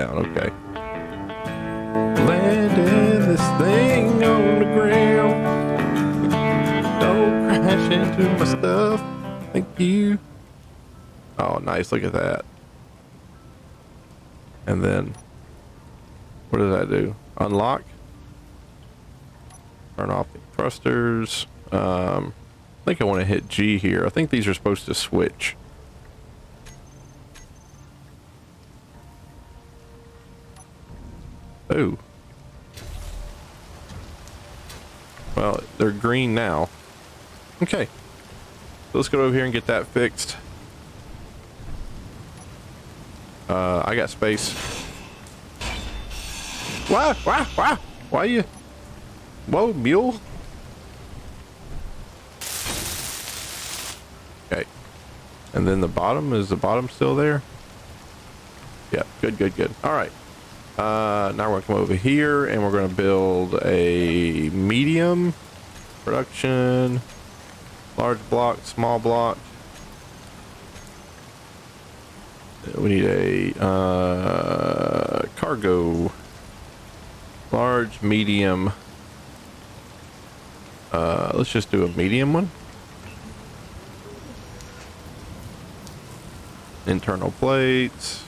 down. Okay. Landing this thing on the ground. Don't crash into my stuff. Thank you. Oh, nice. Look at that. And then, what does that do? Unlock. Turn off the thrusters. I think I want to hit G here. I think these are supposed to switch. Oh. Well, they're green now. Okay. So let's go over here and get that fixed. I got space. Wah, wah, wah. Why you? Whoa, mule. Okay. And then the bottom, is the bottom still there? Yeah, good, good, good. All right. Now we're gonna come over here and we're gonna build a medium production, large block, small block. We need a cargo, large, medium. Let's just do a medium one. Internal plates.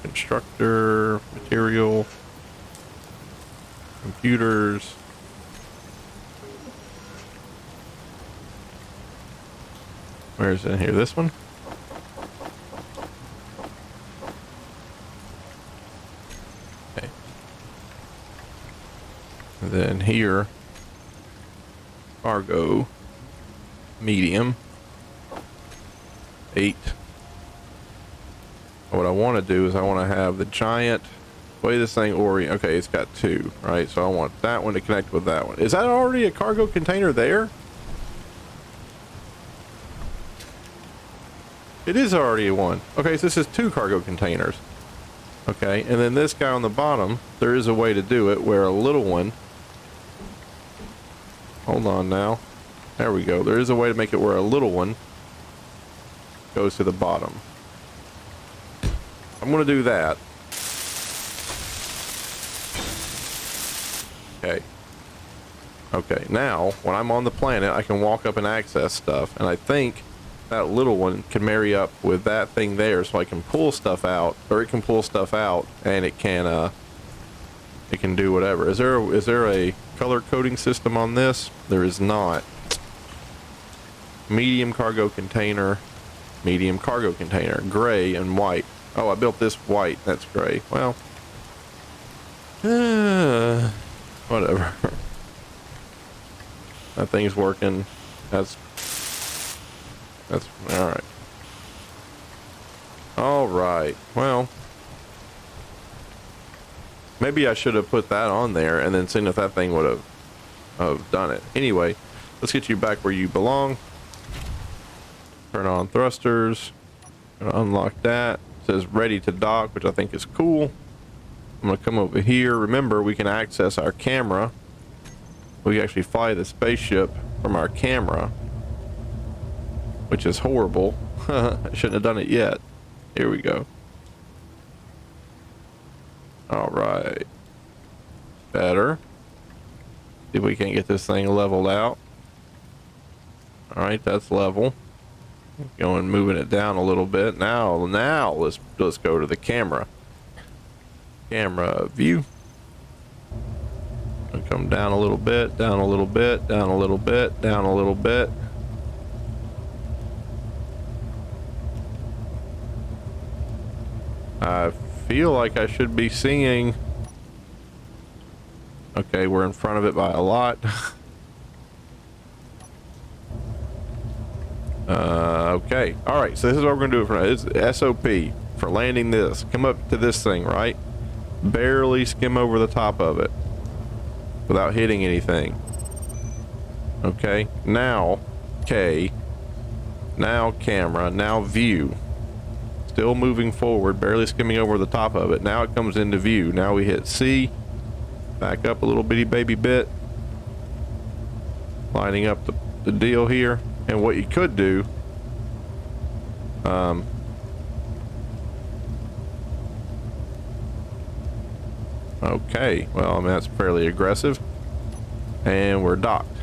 Constructor, material, computers. Where is it in here? This one? Okay. And then here, cargo, medium, 8. What I want to do is I want to have the giant way this thing orient. Okay, it's got 2, right? So I want that one to connect with that one. Is that already a cargo container there? It is already one. Okay, so this is 2 cargo containers. Okay, and then this guy on the bottom, there is a way to do it where a little one, hold on now, there we go. There is a way to make it where a little one goes to the bottom. I'm going to do that. Okay. Okay, now, when I'm on the planet, I can walk up and access stuff, and I think that little one can marry up with that thing there, so I can pull stuff out, or it can pull stuff out, and it can do whatever. Is there a color coding system on this? There is not. Medium cargo container, gray and white. Oh, I built this white. That's gray. Well, whatever. That thing's working. That's all right. All right. Well, maybe I should have put that on there and then seen if that thing would have done it. Anyway, let's get you back where you belong. Turn on thrusters. Unlock that. It says ready to dock, which I think is cool. I'm gonna come over here. Remember, we can access our camera. We can actually fly the spaceship from our camera, which is horrible. I shouldn't have done it yet. Here we go. All right. Better. See if we can't get this thing leveled out. All right, that's level. Going, moving it down a little bit. Now let's go to the camera. Camera view. And come down a little bit, down a little bit, down a little bit, down a little bit. I feel like I should be seeing. Okay, we're in front of it by a lot. Okay. All right. So this is what we're gonna do it for now. It's SOP for landing this. Come up to this thing, right? Barely skim over the top of it without hitting anything. Okay. Now, K. Now camera. Now view. Still moving forward, barely skimming over the top of it. Now it comes into view. Now we hit C. Back up a little bitty baby bit. Lining up the deal here. And what you could do Okay, well, I mean, that's fairly aggressive. And we're docked.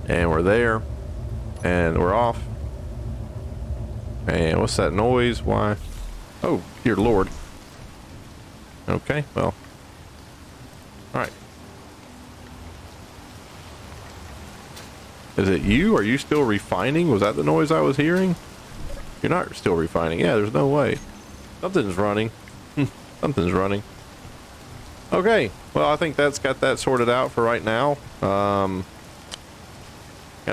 And we're there. And we're off. And what's that noise? Why? Oh, dear Lord. Okay, well. Alright. Is it you? Are you still refining? Was that the noise I was hearing? You're not still refining. Yeah, there's no way. Something's running. Something's running. Okay, well, I think that's got that sorted out for right now. Got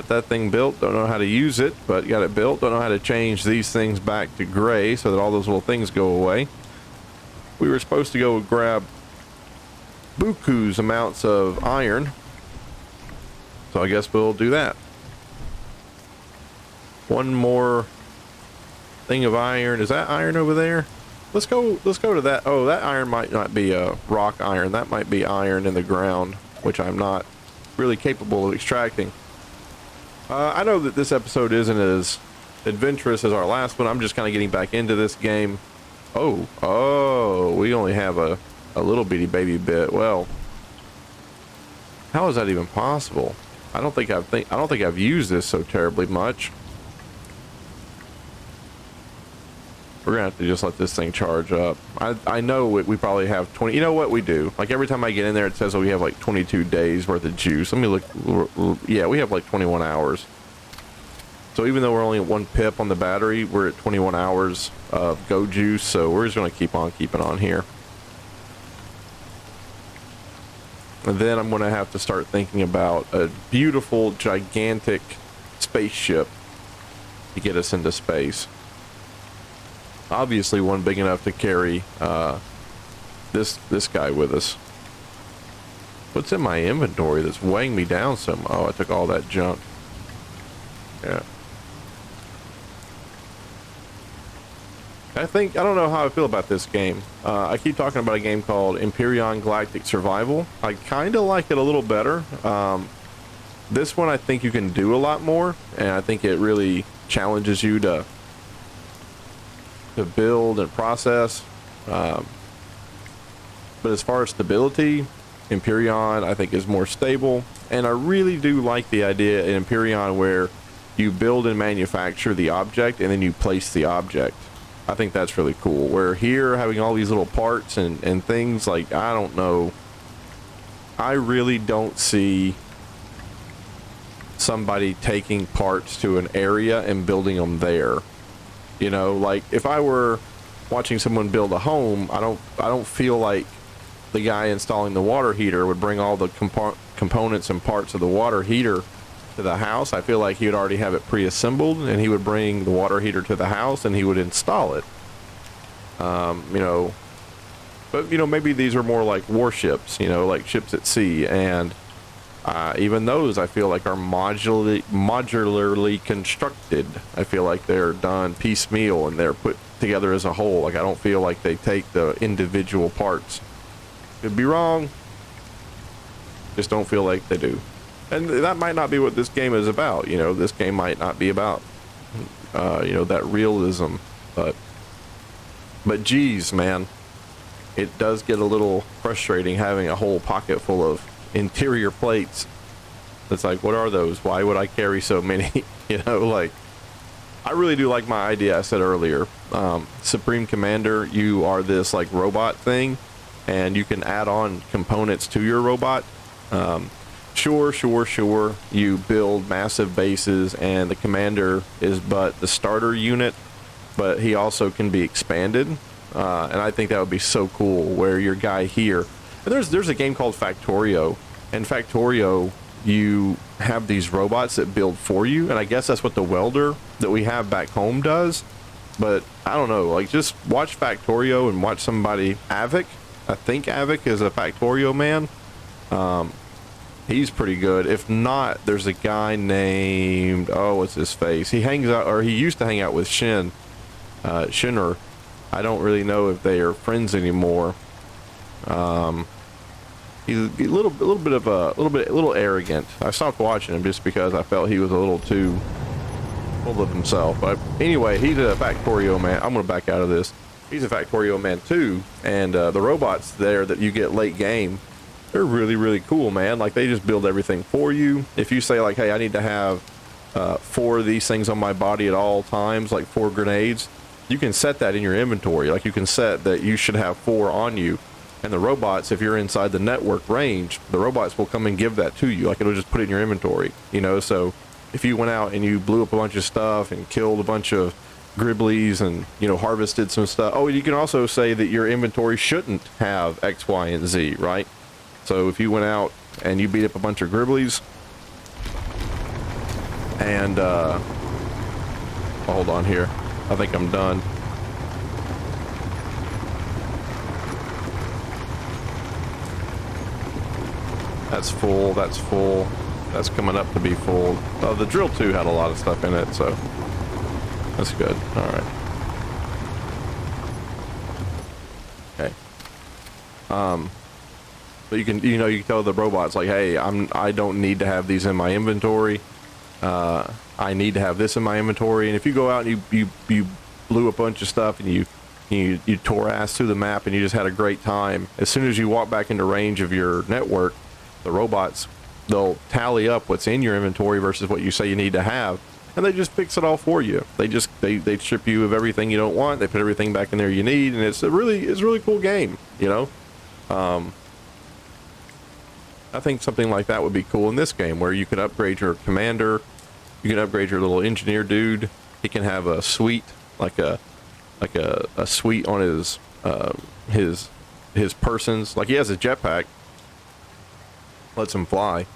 that thing built. Don't know how to use it, but got it built. Don't know how to change these things back to gray so that all those little things go away. We were supposed to go grab buku's amounts of iron, so I guess we'll do that. One more thing of iron. Is that iron over there? Let's go to that. Oh, that iron might not be rock iron. That might be iron in the ground, which I'm not really capable of extracting. I know that this episode isn't as adventurous as our last one. I'm just kind of getting back into this game. Oh, we only have a little bitty baby bit. Well, how is that even possible? I don't think I've used this so terribly much. We're gonna have to just let this thing charge up. I know we probably have 20. You know what we do? Like every time I get in there, it says, oh, we have like 22 days worth of juice. Let me look. Yeah, we have like 21 hours. So even though we're only at 1 pip on the battery, we're at 21 hours of go juice. So we're just gonna keep on keeping on here. And then I'm gonna have to start thinking about a beautiful, gigantic spaceship to get us into space. Obviously one big enough to carry this guy with us. What's in my inventory that's weighing me down so much? Oh, I took all that junk. Yeah. I don't know how I feel about this game. I keep talking about a game called Empyrean Galactic Survival. I kind of like it a little better. This one I think you can do a lot more, and I think it really challenges you to build and process. But as far as stability, Empyrean I think is more stable, and I really do like the idea in Empyrean where you build and manufacture the object and then you place the object. I think that's really cool. Where here, having all these little parts and things, like, I don't know, I really don't see somebody taking parts to an area and building them there. You know, like if I were watching someone build a home, I don't feel like the guy installing the water heater would bring all the components and parts of the water heater to the house. I feel like he would already have it pre-assembled, and he would bring the water heater to the house and he would install it. You know, but you know, maybe these are more like warships, you know, like ships at sea, and even those I feel like are modularly constructed. I feel like they're done piecemeal and they're put together as a whole. Like I don't feel like they take the individual parts. Could be wrong. Just don't feel like they do. And that might not be what this game is about. You know, this game might not be about you know, that realism, but geez, man, it does get a little frustrating having a whole pocket full of interior plates. It's like, what are those? Why would I carry so many? You know, like, I really do like my idea I said earlier. Supreme Commander, you are this like robot thing, and you can add on components to your robot. Sure, you build massive bases, and the commander is but the starter unit, but he also can be expanded. And I think that would be so cool, where your guy here, and there's a game called Factorio, and Factorio, you have these robots that build for you, and I guess that's what the welder that we have back home does. But I don't know, like, just watch Factorio and watch somebody. Avic, I think Avic is a Factorio man. He's pretty good. If not, there's a guy named, oh, what's his face? He hangs out, or he used to hang out with Shinner. I don't really know if they are friends anymore. He's a little arrogant. I stopped watching him just because I felt he was a little too full of himself. But anyway, he's a Factorio man. I'm gonna back out of this. He's a Factorio man too, and the robots there that you get late game, they're really, really cool, man. Like, they just build everything for you. If you say like, hey, I need to have 4 of these things on my body at all times, like 4 grenades, you can set that in your inventory. Like, you can set that you should have 4 on you, and the robots, if you're inside the network range, the robots will come and give that to you. Like, it'll just put it in your inventory, you know. So if you went out and you blew up a bunch of stuff and killed a bunch of Gribblies and, you know, harvested some stuff, oh, you can also say that your inventory shouldn't have X, Y, and Z, right? So if you went out and you beat up a bunch of Gribblies and hold on here, I think I'm done. That's full, that's full, that's coming up to be full. Oh, the drill 2 had a lot of stuff in it, so that's good. All right. Okay. But you can, you know, you can tell the robots like, hey, I don't need to have these in my inventory. I need to have this in my inventory. And if you go out and you blew a bunch of stuff and you tore ass through the map and you just had a great time, as soon as you walk back into range of your network, the robots, they'll tally up what's in your inventory versus what you say you need to have, and they just fix it all for you. They strip you of everything you don't want, they put everything back in there you need, and it's a really cool game, you know. I think something like that would be cool in this game, where you could upgrade your commander, you can upgrade your little engineer dude. He can have a suite, like a suite on his persons. Like, he has a jetpack, lets him fly.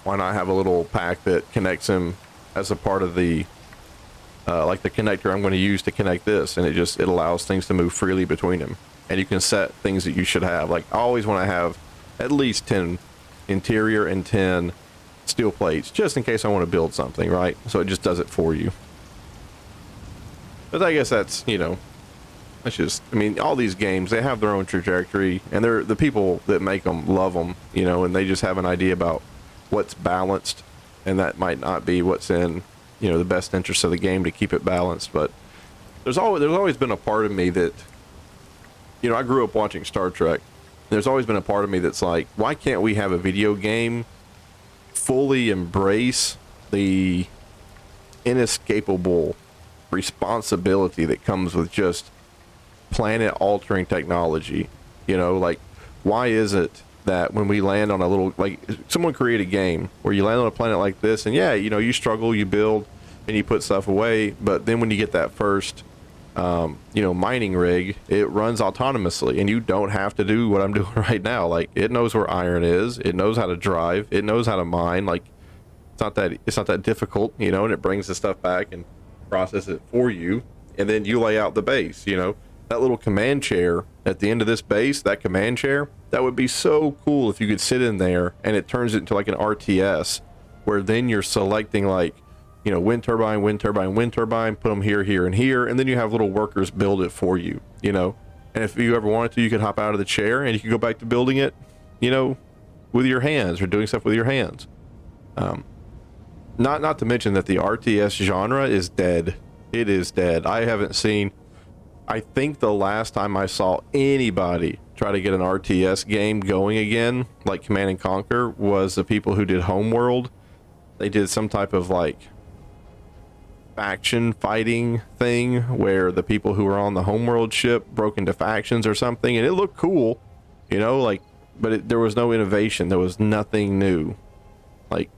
Why not have a little pack that connects him as a part of the like the connector I'm going to use to connect this, and it allows things to move freely between them. And you can set things that you should have. Like, I always want to have at least 10 interior and 10 steel plates, just in case I want to build something, right? So it just does it for you. But I guess that's, you know, that's just, I mean, all these games, they have their own trajectory, and they're, the people that make them love them, you know, and they just have an idea about what's balanced, and that might not be what's in, you know, the best interest of the game to keep it balanced. But there's always been a part of me that, you know, I grew up watching Star Trek. There's always been a part of me that's like, why can't we have a video game fully embrace the inescapable responsibility that comes with just planet altering technology? You know, like, why is it that when we land on a little, like, someone create a game where you land on a planet like this, and yeah, you know, you struggle, you build, and you put stuff away, but then when you get that first you know, mining rig, it runs autonomously, and you don't have to do what I'm doing right now. Like, it knows where iron is, it knows how to drive, it knows how to mine. Like, it's not that difficult, you know, and it brings the stuff back and processes it for you, and then you lay out the base. You know, that little command chair at the end of this base, that command chair, that would be so cool if you could sit in there and it turns it into like an RTS, where then you're selecting, like, you know, wind turbine, wind turbine, wind turbine, put them here, here, and here, and then you have little workers build it for you, you know. And if you ever wanted to, you could hop out of the chair and you could go back to building it, you know, with your hands, or doing stuff with your hands. Not to mention that the RTS genre is dead. It is dead. I haven't seen, I think the last time I saw anybody try to get an RTS game going again, like Command and Conquer, was the people who did Homeworld. They did some type of, like, faction fighting thing where the people who were on the Homeworld ship broke into factions or something, and it looked cool, you know, like, but there was no innovation, there was nothing new. Like,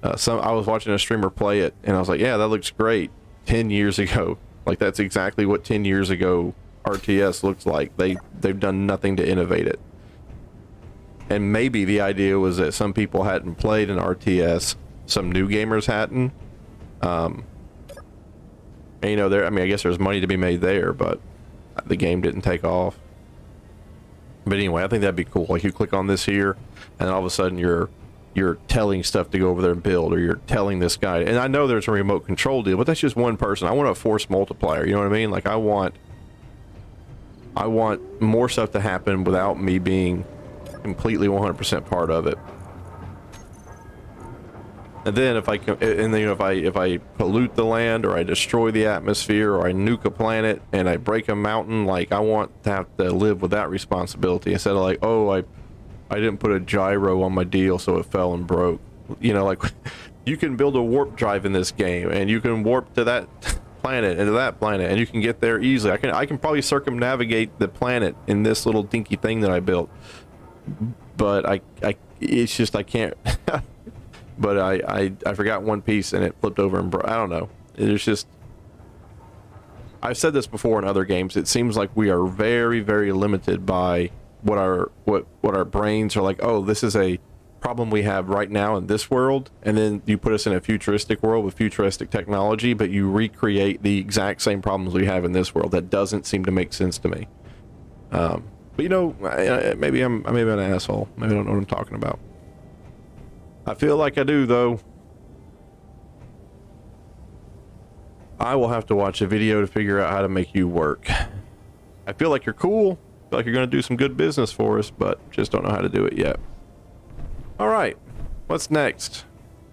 I was watching a streamer play it, and I was like, yeah, that looks great 10 years ago. Like, that's exactly what 10 years ago RTS looks like. They've done nothing to innovate it. And maybe the idea was that some people hadn't played an RTS, some new gamers hadn't. And, you know, I mean, I guess there's money to be made there, but the game didn't take off. But anyway, I think that'd be cool. Like, you click on this here, and all of a sudden you're telling stuff to go over there and build, or you're telling this guy. And I know there's a remote control deal, but that's just one person. I want a force multiplier. You know what I mean? Like, I want more stuff to happen without me being completely 100% part of it. And then if I pollute the land, or I destroy the atmosphere, or I nuke a planet and I break a mountain, like I want to have to live with that responsibility instead of like, oh, I didn't put a gyro on my deal so it fell and broke. You know, like you can build a warp drive in this game and you can warp to that planet and to that planet and you can get there easily. I can probably circumnavigate the planet in this little dinky thing that I built. But it's just I can't. But I forgot one piece and it flipped over and broke. I don't know. It's just, I've said this before in other games. It seems like we are very, very limited by what our brains are like. Oh, this is a problem we have right now in this world, and then you put us in a futuristic world with futuristic technology, but you recreate the exact same problems we have in this world. That doesn't seem to make sense to me. But you know, maybe I'm an asshole. Maybe I don't know what I'm talking about. I feel like I do, though. I will have to watch a video to figure out how to make you work. I feel like you're cool. I feel like you're going to do some good business for us, but just don't know how to do it yet. All right, what's next?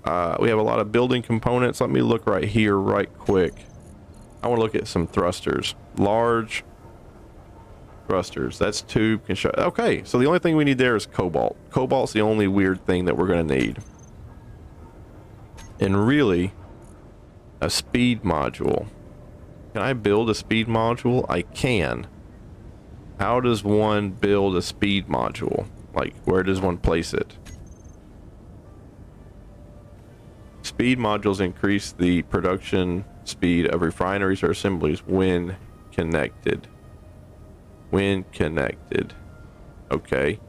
We have a lot of building components. Let me look right here right quick. I want to look at some thrusters. Large thrusters. That's tube construction. Okay, so the only thing we need there is cobalt. Cobalt's the only weird thing that we're going to need. And really, a speed module. Can I build a speed module? I can. How does one build a speed module? Like, where does one place it? Speed modules increase the production speed of refineries or assemblies when connected. When connected. Okay.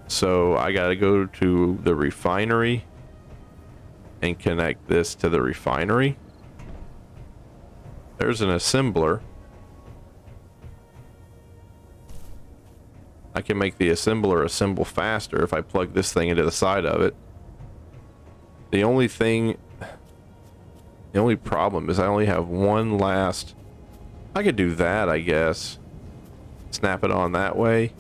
So I gotta go to the refinery and connect this to the refinery. There's an assembler. I can make the assembler assemble faster if I plug this thing into the side of it. The only problem is I only have one last. I could do that, I guess. Snap it on that way.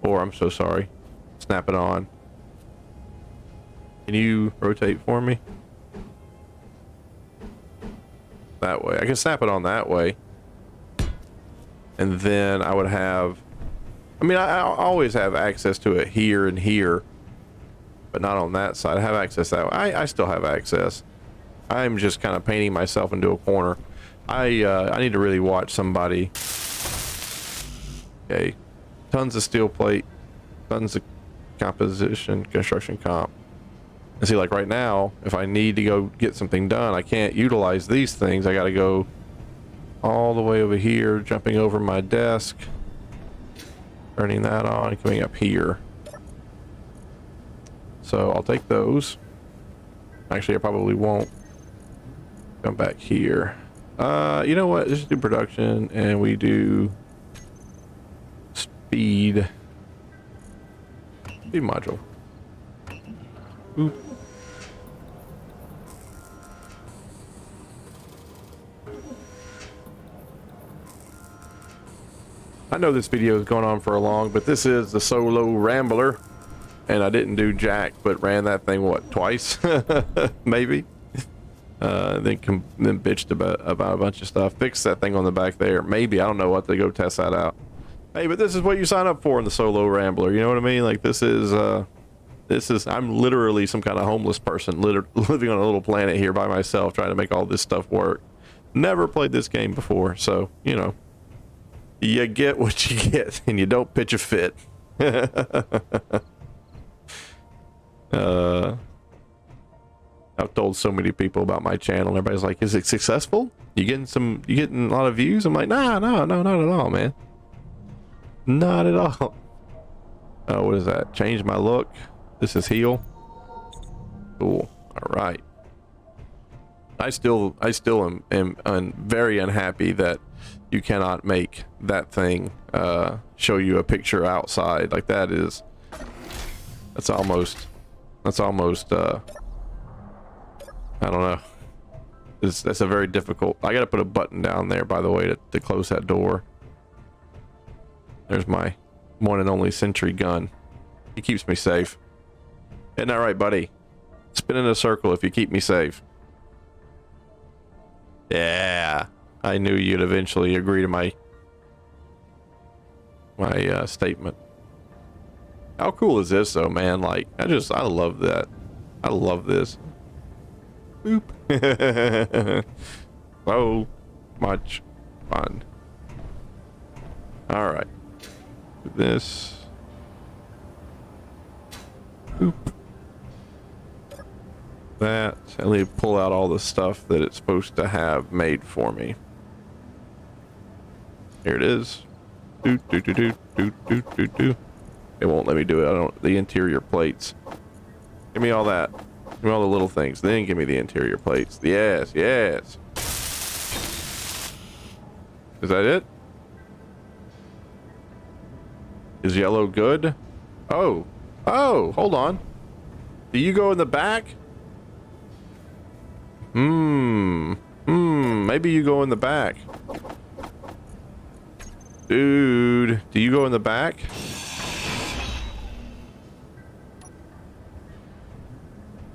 Or, I'm so sorry. Snap it on. Can you rotate for me? That way. I can snap it on that way. And then I would have... I mean, I always have access to it here and here. But not on that side. I have access that way. I still have access. I'm just kind of painting myself into a corner. I need to really watch somebody. Okay. Tons of steel plate. Tons of composition, construction comp. And see, like right now, if I need to go get something done, I can't utilize these things. I got to go all the way over here, jumping over my desk, turning that on, coming up here. So I'll take those. Actually, I probably won't. Come back here. You know what? Let's just do production, and we do speed module. Oop. I know this video is going on for a long, but this is the solo rambler, and I didn't do jack, but ran that thing what, twice, maybe. Then bitched about a bunch of stuff. Fixed that thing on the back there. Maybe, I don't know what, to go test that out. Hey, but this is what you sign up for in the solo rambler. You know what I mean? Like this is I'm literally some kind of homeless person living on a little planet here by myself, trying to make all this stuff work. Never played this game before, so you know, you get what you get, and you don't pitch a fit. I've told so many people about my channel. Everybody's like, "Is it successful? You getting a lot of views?" I'm like, "No, not at all, man. Not at all." Oh, what is that? Change my look. This is heal. Cool. All right. I still am very unhappy that you cannot make that thing show you a picture outside. Like that's almost I don't know. That's a very difficult. I got to put a button down there, by the way, to close that door. There's my one and only sentry gun. He keeps me safe. Isn't that right, buddy? Spin in a circle if you keep me safe. Yeah. I knew you'd eventually agree to my statement. How cool is this though, man? Like, I love that. I love this. Boop. So much fun. All right. Do this. Boop. That. And let me pull out all the stuff that it's supposed to have made for me. Here it is. Do do do do do do do do. It won't let me do it. I don't. The interior plates. Give me all that. Give me all the little things. Then give me the interior plates. Yes, yes. Is that it? Is yellow good? Oh. Oh, hold on. Do you go in the back? Maybe you go in the back. Dude, do you go in the back?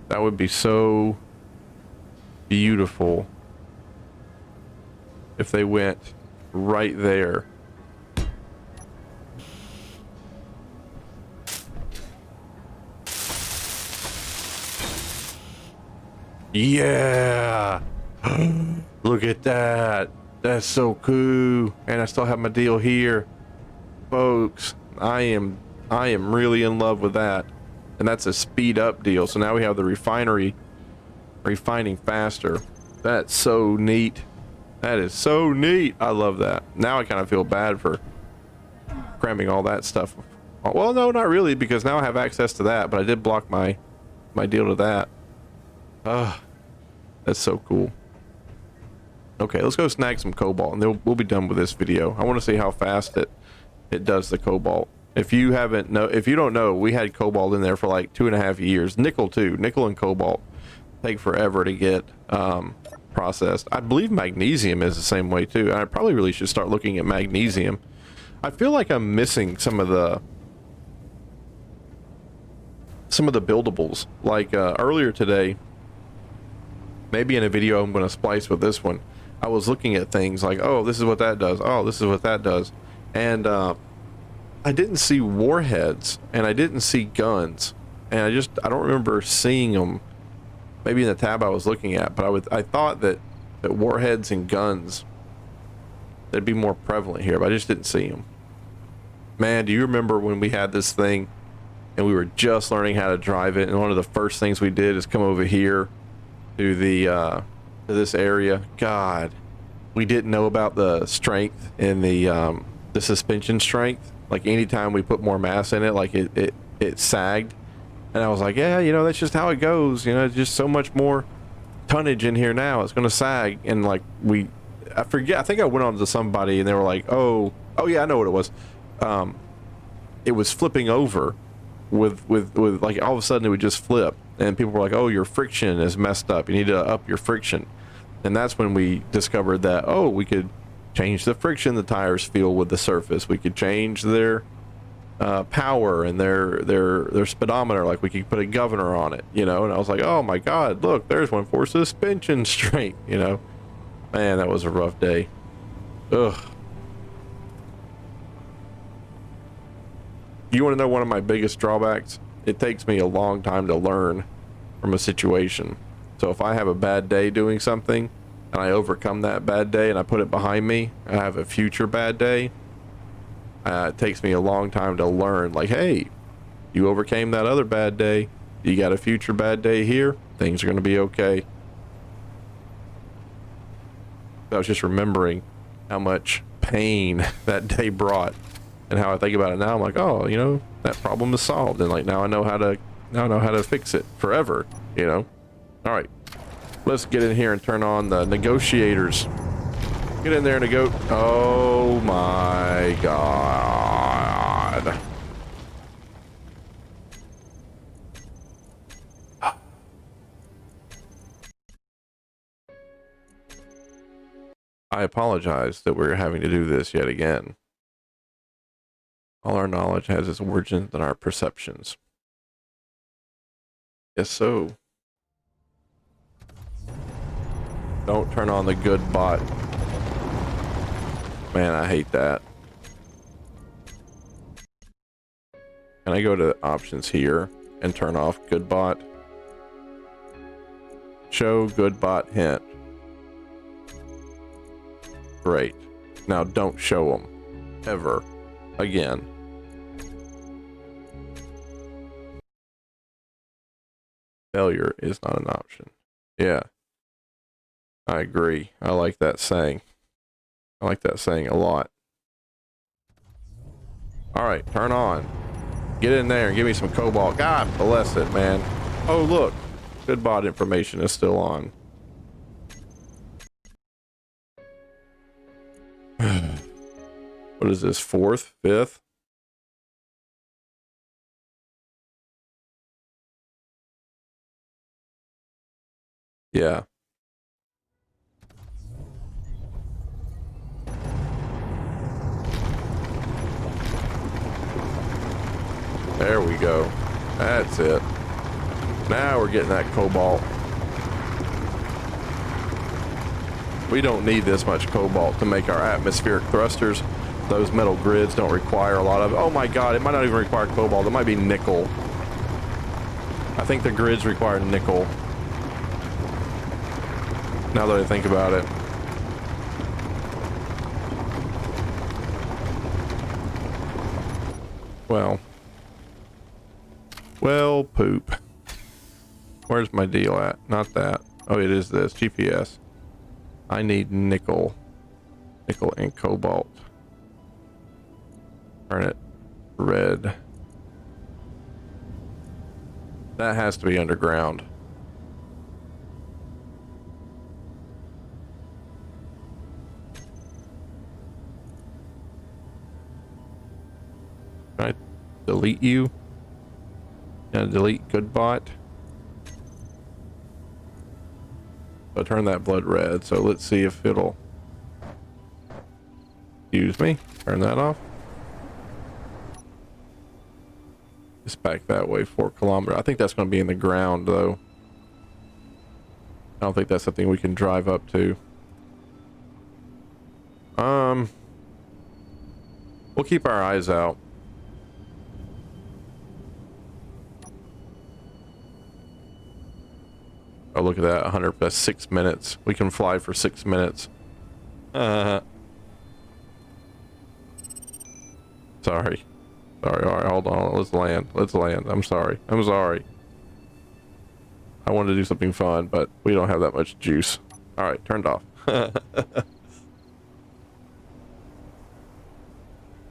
That would be so beautiful if they went right there. Yeah. Look at that. That's so cool. And I still have my deal here. Folks, I am really in love with that. And that's a speed up deal. So now we have the refinery refining faster. That's so neat. That is so neat. I love that. Now I kind of feel bad for cramming all that stuff. Well, no, not really, because now I have access to that, but I did block my deal to that. That's so cool. Okay, let's go snag some cobalt, and then we'll be done with this video. I want to see how fast it does the cobalt. If you don't know, we had cobalt in there for like 2.5 years. Nickel too. Nickel and cobalt take forever to get processed. I believe magnesium is the same way too. And I probably really should start looking at magnesium. I feel like I'm missing some of the buildables. Like earlier today, maybe in a video I'm going to splice with this one, I was looking at things like, oh, this is what that does. Oh, this is what that does. And I didn't see warheads, and I didn't see guns, and I don't remember seeing them. Maybe in the tab I was looking at, but I thought that warheads and guns, they'd be more prevalent here, but I just didn't see them. Man, do you remember when we had this thing and we were just learning how to drive it, and one of the first things we did is come over here to the to this area? God, we didn't know about the strength and the suspension strength. Like anytime we put more mass in it, like it sagged. And I was like, yeah, that's just how it goes. It's just so much more tonnage in here now. It's going to sag. And like I forget, I think I went on to somebody and they were like, oh yeah, I know what it was. It was flipping over with like all of a sudden it would just flip. And people were like, oh, your friction is messed up. You need to up your friction. And that's when we discovered that, oh, we could change the friction the tires feel with the surface. We could change their power and their speedometer. Like we could put a governor on it, and I was like, oh my god, look, there's one for suspension strength. Man, that was a rough day. Ugh. You want to know one of my biggest drawbacks? It takes me a long time to learn from a situation. So if I have a bad day doing something and I overcome that bad day and I put it behind me, I have a future bad day. It takes me a long time to learn, like, hey, you overcame that other bad day. You got a future bad day here. Things are going to be okay. I was just remembering how much pain that day brought, and how I think about it now. I'm like, oh, that problem is solved, and like now I know how to fix it forever. All right, let's get in here and turn on the negotiators. Get in there, nego. Oh my god. I apologize that we're having to do this yet again. All our knowledge has its origins in our perceptions. Yes, so. Don't turn on the good bot. Man, I hate that. Can I go to options here and turn off good bot? Show good bot hint. Great. Now don't show them ever again. Failure is not an option. Yeah, I agree. I like that saying. I like that saying a lot. All right, turn on. Get in there and give me some cobalt. God bless it, man. Oh, look. Good bot information is still on. What is this, 4th, 5th? Yeah. There we go. That's it. Now we're getting that cobalt. We don't need this much cobalt to make our atmospheric thrusters. Those metal grids don't require a lot of... Oh my god, it might not even require cobalt. It might be nickel. I think the grids require nickel. Now that I think about it. Well, poop. Where's my deal at? Not that. Oh, it is this. GPS. I need nickel. Nickel and cobalt. Turn it red. That has to be underground. Can I delete you? Can I delete good bot? So turn that blood red. So let's see if it'll... Excuse me. Turn that off. It's back that way, 4 kilometers. I think that's going to be in the ground, though. I don't think that's something we can drive up to. We'll keep our eyes out. Oh, look at that. 100, that's 6 minutes. We can fly for 6 minutes. Sorry. Sorry. All right, hold on. Let's land. Let's land. I'm sorry. I'm sorry. I wanted to do something fun, but we don't have that much juice. All right, turned off. Is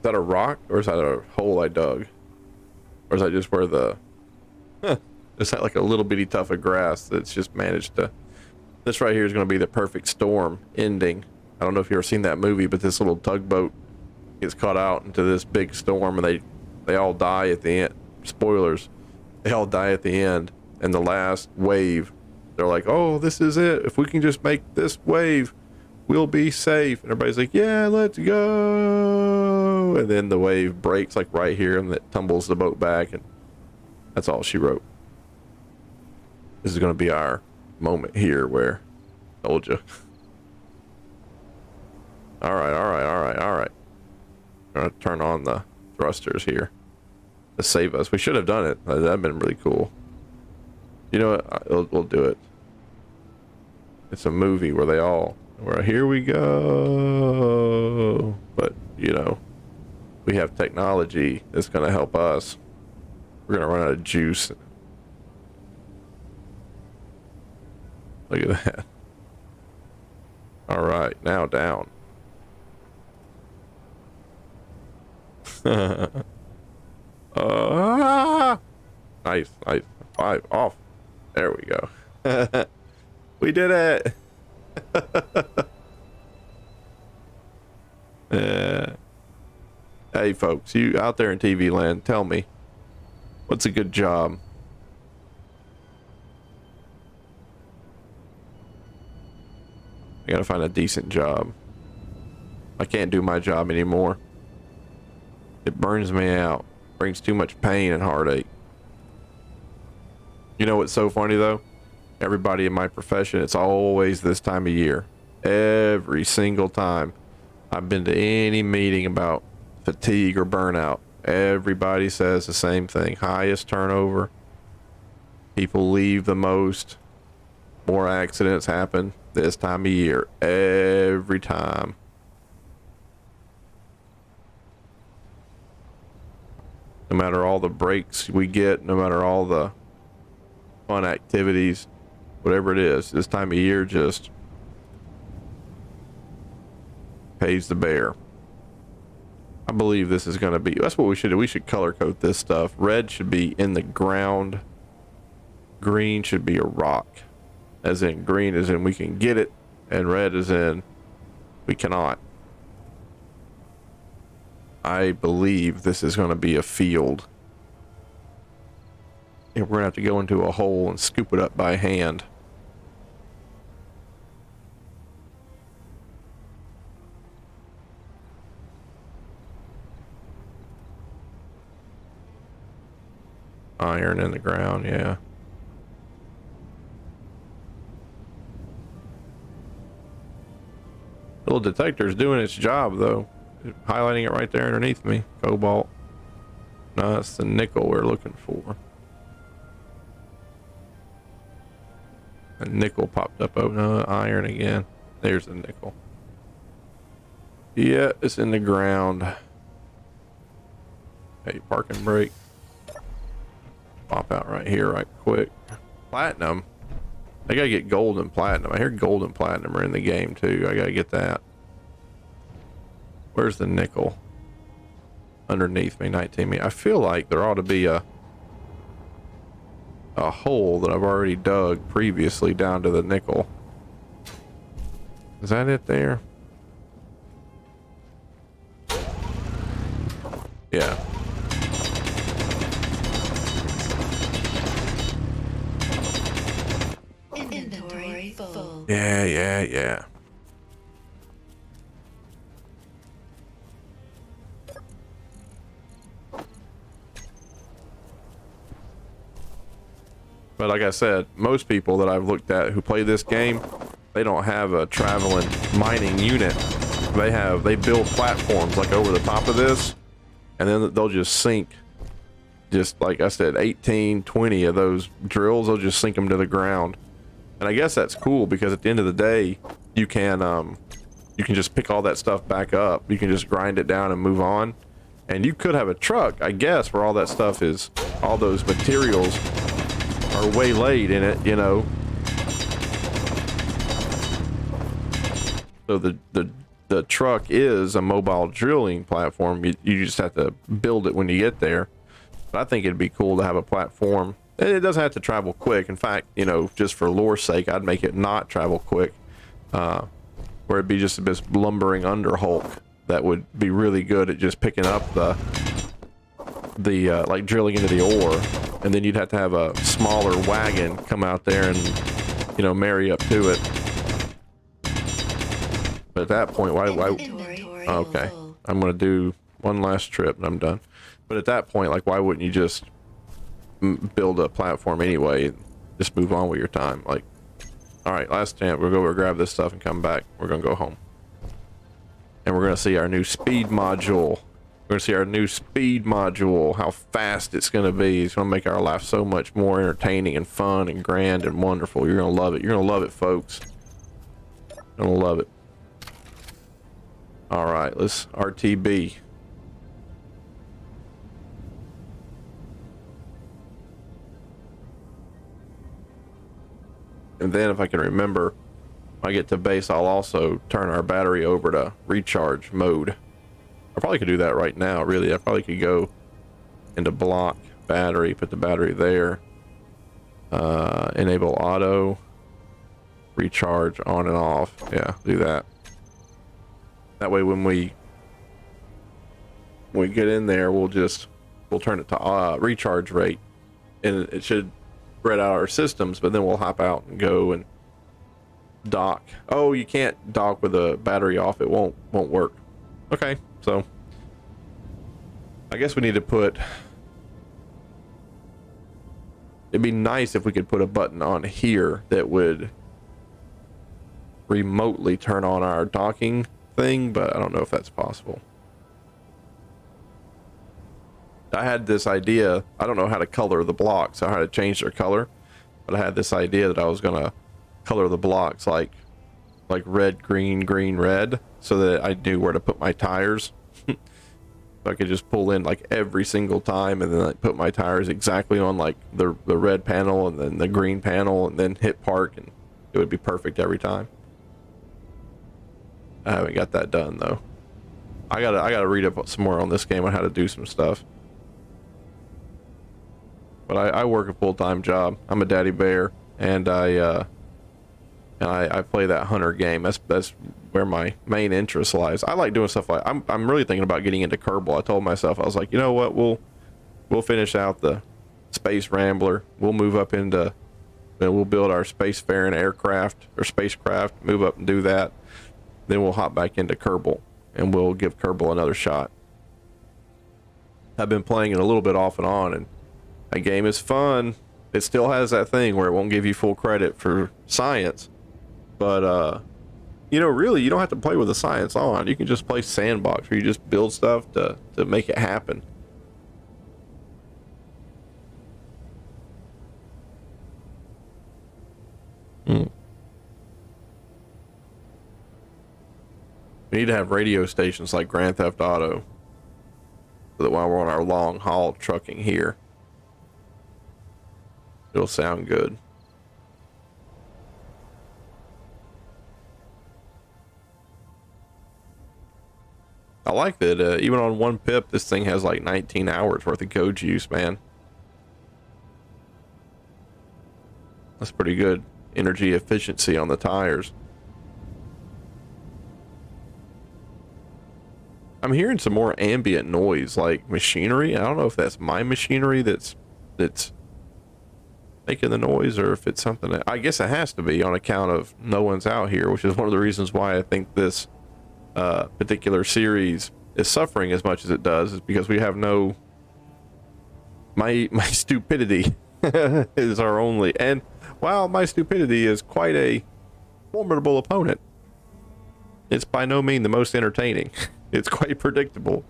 that a rock, or is that a hole I dug? Or is that just where the... Is that like a little bitty tuft of grass that's just managed to... This right here is going to be the perfect storm ending. I don't know if you've ever seen that movie, but this little tugboat gets caught out into this big storm, and they all die at the end. Spoilers. They all die at the end. And the last wave, they're like, oh, this is it. If we can just make this wave, we'll be safe. And everybody's like, yeah, let's go. And then the wave breaks like right here, and it tumbles the boat back. And that's all she wrote. This is going to be our moment here where I told you. All right. I'm going to turn on the thrusters here to save us. We should have done it. That'd been really cool. You know what? We'll do it. It's a movie where they all... here we go. But, you know, we have technology that's going to help us. We're going to run out of juice. Look at that. All right, now down. Nice. 5 off. There we go. We did it. Yeah. Hey folks, you out there in TV land, tell me, what's a good job? I gotta find a decent job. I can't do my job anymore. It burns me out. Brings too much pain and heartache. You know what's so funny though? everybody in my profession, it's always this time of year. Every single time I've been to any meeting about fatigue or burnout, everybody says the same thing. Highest turnover, people leave the most, more accidents happen this time of year, every time. No matter all the breaks we get, no matter all the fun activities, whatever it is, this time of year just pays the bear. I believe this is going to be, that's what we should do. We should color code this stuff. Red should be in the ground. Green should be a rock. As in, green as in we can get it, and red as in we cannot. I believe this is going to be a field. And we're going to have to go into a hole and scoop it up by hand. Iron in the ground, yeah. Little detector's doing its job though. Highlighting it right there underneath me. Cobalt. No, that's the nickel we're looking for. A nickel popped up. Oh no, iron again. There's the nickel. Yeah, it's in the ground. Hey, parking brake. Pop out right here right quick. Platinum. I gotta get gold and platinum. I hear gold and platinum are in the game too. I gotta get that. Where's the nickel? Underneath me, 19 me. I feel like there ought to be a hole that I've already dug previously down to the nickel. Is that it there? Yeah. Inventory full. Yeah. But like I said, most people that I've looked at who play this game, they don't have a traveling mining unit. They build platforms like over the top of this, and then they'll just sink, just like I said, 18, 20 of those drills, they'll just sink them to the ground. And I guess that's cool because at the end of the day, you can just pick all that stuff back up. You can just grind it down and move on. And you could have a truck, I guess, where all that stuff is, all those materials are waylaid in it, you know. So the truck is a mobile drilling platform. You just have to build it when you get there. But I think it'd be cool to have a platform. It doesn't have to travel quick. In fact, you know, just for lore's sake, I'd make it not travel quick. Where it'd be just this lumbering under Hulk that would be really good at just picking up the like drilling into the ore, and then you'd have to have a smaller wagon come out there and, you know, marry up to it. But at that point, why okay, I'm gonna do one last trip and I'm done. But at that point, like, why wouldn't you just build a platform anyway and just move on with your time? Like, all right, last chance, we'll go over grab this stuff and come back. We're gonna go home, and we're gonna see our new speed module. We're gonna see our new speed module, how fast it's gonna be. It's gonna make our life so much more entertaining and fun and grand and wonderful. You're gonna love it. You're gonna love it, folks. You're gonna love it. All right, let's RTB. And then if I can remember, when I get to base, I'll also turn our battery over to recharge mode. I probably could do that right now, really. I probably could go into block battery, put the battery there, enable auto, recharge on and off. Yeah, do that. That way when we get in there, we'll turn it to recharge rate, and it should spread out our systems, but then we'll hop out and go and dock. Oh, you can't dock with the battery off. It won't work. Okay, so I guess we need to put It'd be nice if we could put a button on here that would remotely turn on our docking thing, but I don't know if that's possible. I had this idea. I don't know how to color the blocks, or how to change their color, but I had this idea that I was gonna color the blocks like red, green, green, red, so that I knew where to put my tires. So I could just pull in like every single time, and then like put my tires exactly on like the red panel and then the green panel, and then hit park, and it would be perfect every time. I haven't got that done though. I gotta read up some more on this game on how to do some stuff. But I work a full-time job. I'm a daddy bear, and I play that hunter game. That's where my main interest lies. I like doing stuff like I'm really thinking about getting into Kerbal. I told myself, I was like, you know what, we'll finish out the space rambler. We'll move up into, and we'll build our spacefaring aircraft or spacecraft. Move up and do that. Then we'll hop back into Kerbal, and we'll give Kerbal another shot. I've been playing it a little bit off and on, and that game is fun. It still has that thing where it won't give you full credit for science, but you know, really, you don't have to play with the science on. You can just play sandbox, where you just build stuff to make it happen. We need to have radio stations like Grand Theft Auto, so that while we're on our long haul trucking here, it'll sound good. I like that even on one pip, this thing has like 19 hours worth of go juice, man. That's pretty good energy efficiency on the tires. I'm hearing some more ambient noise, like machinery. I don't know if that's my machinery that's making the noise, or if it's something that, I guess it has to be on account of no one's out here, which is one of the reasons why I think this particular series is suffering as much as it does, is because we have no, my stupidity is our only, and while my stupidity is quite a formidable opponent, it's by no means the most entertaining. It's quite predictable.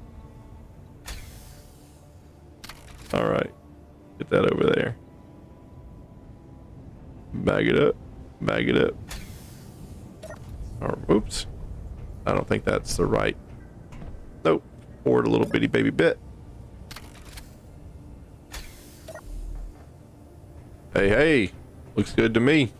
All right, get that over there. Bag it up, bag it up. Or, oops, I don't think that's the right. Nope, forward a little bitty baby bit. Hey, hey, looks good to me.